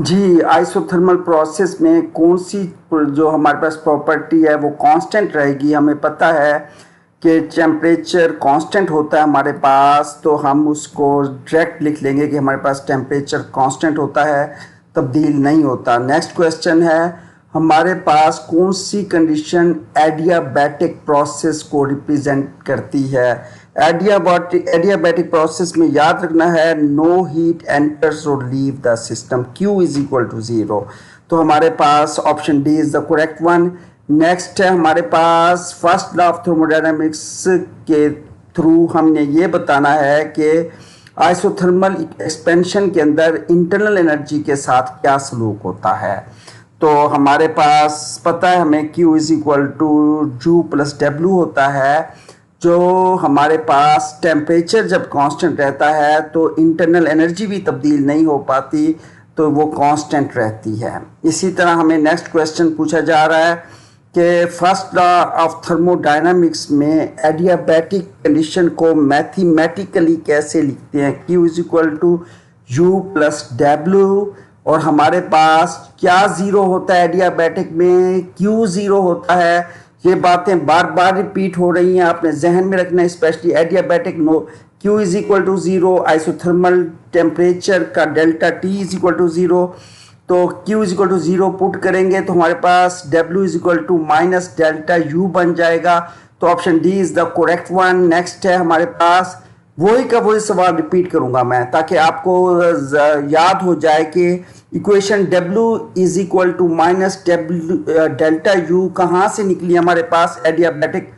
जी, isothermal process में कौन सी जो हमारे पास प्रॉपर्टी है वो कांस्टेंट रहेगी। हमें पता है कि टेम्परेचर कांस्टेंट होता है हमारे पास, तो हम उसको डायरेक्ट लिख लेंगे कि हमारे पास टेम्परेचर कांस्टेंट होता है, तब्दील नहीं होता। नेक्स्ट क्वेश्चन है, हमारे पास कौन सी कंडीशन एडियाबैटिक प्रोसेस को रिप्रेजेंट करती है। एडियाबैटिक प्रोसेस में याद रखना है नो हीट एंटर्स और leave the system, Q is equal to 0। तो हमारे पास option D is the correct one. Next है हमारे पास फर्स्ट लॉ ऑफ थर्मोडायनामिक्स के थ्रू हमने ये बताना है कि आइसोथर्मल एक्सपेंशन के अंदर इंटरनल एनर्जी के साथ क्या सलूक होता है। तो हमारे पास पता है हमें Q is equal to U plus W होता है। जो हमारे पास टेम्परेचर जब कांस्टेंट रहता है तो इंटरनल एनर्जी भी तब्दील नहीं हो पाती, तो वो कांस्टेंट रहती है। इसी तरह हमें नेक्स्ट क्वेश्चन पूछा जा रहा है कि फर्स्ट लॉ ऑफ थर्मोडायनामिक्स में एडियाबैटिक कंडीशन को मैथमेटिकली कैसे लिखते हैं। Q is equal to U plus W, और हमारे पास क्या ज़ीरो होता है एडियाबैटिक में, Q ज़ीरो होता है। ये बातें बार बार रिपीट हो रही हैं, आपने जहन में रखना है, specially adiabatic no Q is equal to 0, isothermal temperature का delta T is equal to 0। तो Q is equal to 0 put करेंगे तो हमारे पास W is equal to minus delta U बन जाएगा। तो option D is the correct one. Next है हमारे पास वही का वही सवाल रिपीट करूंगा मैं, ताकि आपको याद हो जाए कि equation W is equal to minus delta U कहाँ से निकली हमारे पास एडियाबैटिक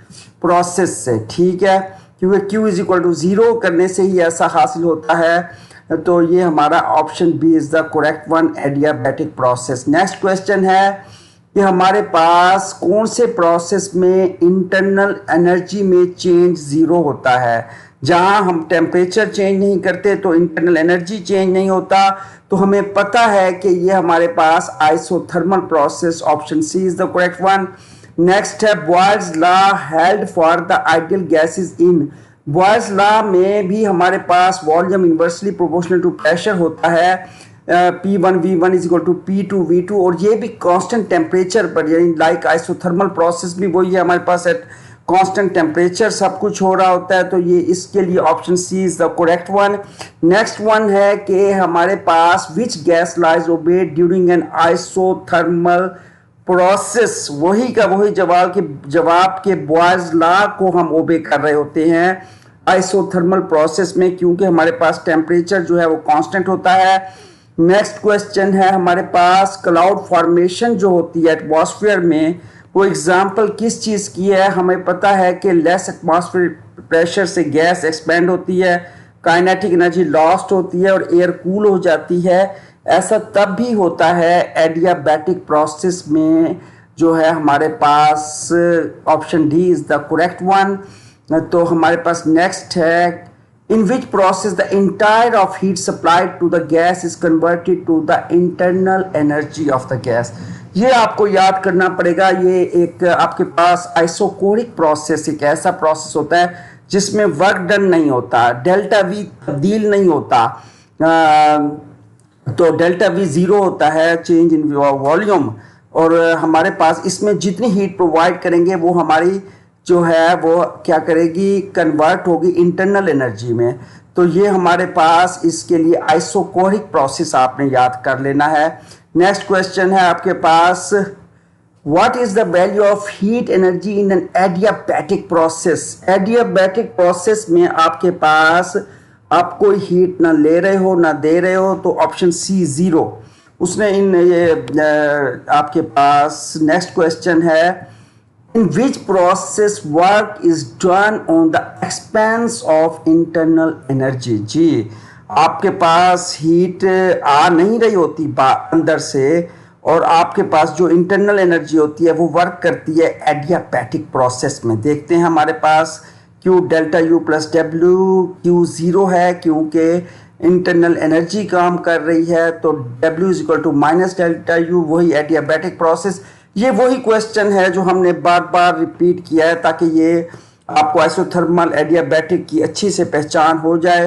प्रोसेस से, ठीक है, क्योंकि Q इज इक्वल टू 0 करने से ही ऐसा हासिल होता है। तो ये हमारा option B is the correct one, adiabatic process. Next question है कि हमारे पास कौन से प्रोसेस में इंटरनल एनर्जी में चेंज 0 होता है। जहां हम टेम्परेचर चेंज नहीं करते तो इंटरनल एनर्जी चेंज नहीं होता। तो हमें पता है कि ये हमारे पास isothermal process, option C is the correct one. Next है Boyle's law held for the ideal gases in. Boyle's law में भी हमारे पास volume inversely proportional to pressure होता है, P1V1 is equal to P2V2, और ये भी कांस्टेंट टेम्परेचर पर, यानी लाइक आइसोथर्मल प्रोसेस भी वही है, हमारे पास एट कांस्टेंट टेम्परेचर सब कुछ हो रहा होता है। तो ये इसके लिए option C is the correct one. Next one है कि हमारे पास which gas lies obey during an isothermal process, वही का वही जवाब के बॉयल्स लॉ को हम ओबे कर रहे होते हैं आइसोथर्मल प्रोसेस में, क्योंकि हमारे पास टेम्परेचर जो है वो कांस्टेंट होता है। नेक्स्ट क्वेश्चन है हमारे पास क्लाउड फॉर्मेशन जो होती है एटमॉस्फेयर में, वो एग्जाम्पल किस चीज़ की है। हमें पता है कि लेस एटमॉस्फेयर प्रेशर से गैस एक्सपेंड होती है, काइनेटिक एनर्जी लॉस्ट होती है और एयर कूल हो जाती है। ऐसा तब भी होता है एडियाबैटिक प्रोसेस में, जो है हमारे पास option D is the correct one. तो हमारे पास नेक्स्ट है in which process the entire of heat supplied to the gas is converted to the internal energy of the gas। ये आपको याद करना पड़ेगा। ये एक आपके पास आइसोकोरिक प्रोसेस एक ऐसा प्रोसेस होता है जिसमें वर्क डन नहीं होता, डेल्टा V तब्दील नहीं होता। तो डेल्टा V 0 होता है, चेंज इन वॉल्यूम, और हमारे पास इसमें जितनी हीट प्रोवाइड करेंगे वो हमारी जो है वो क्या करेगी, कन्वर्ट होगी इंटरनल एनर्जी में। तो ये हमारे पास इसके लिए आइसोकोरिक प्रोसेस आपने याद कर लेना है। नेक्स्ट क्वेश्चन है आपके पास what is the value of heat energy in an adiabatic process. Adiabatic process में आपके पास आप कोई हीट ना ले रहे हो ना दे रहे हो, तो ऑप्शन सी 0 उसने इन ये आपके पास। नेक्स्ट क्वेश्चन है in which process work is done on the expense of internal energy। जी, आपके पास हीट आ नहीं रही होती अंदर से, और आपके पास जो इंटरनल एनर्जी होती है वो वर्क करती है एडियाबैटिक प्रोसेस में। देखते हैं हमारे पास Q delta U plus W, Q 0 है क्योंकि इंटरनल एनर्जी काम कर रही है, तो W is equal to minus delta U, वही एडियाबैटिक प्रोसेस। ये वही क्वेश्चन है जो हमने बार बार रिपीट किया है ताकि ये आपको आइसोथर्मल एडियाबैटिक की अच्छी से पहचान हो जाए।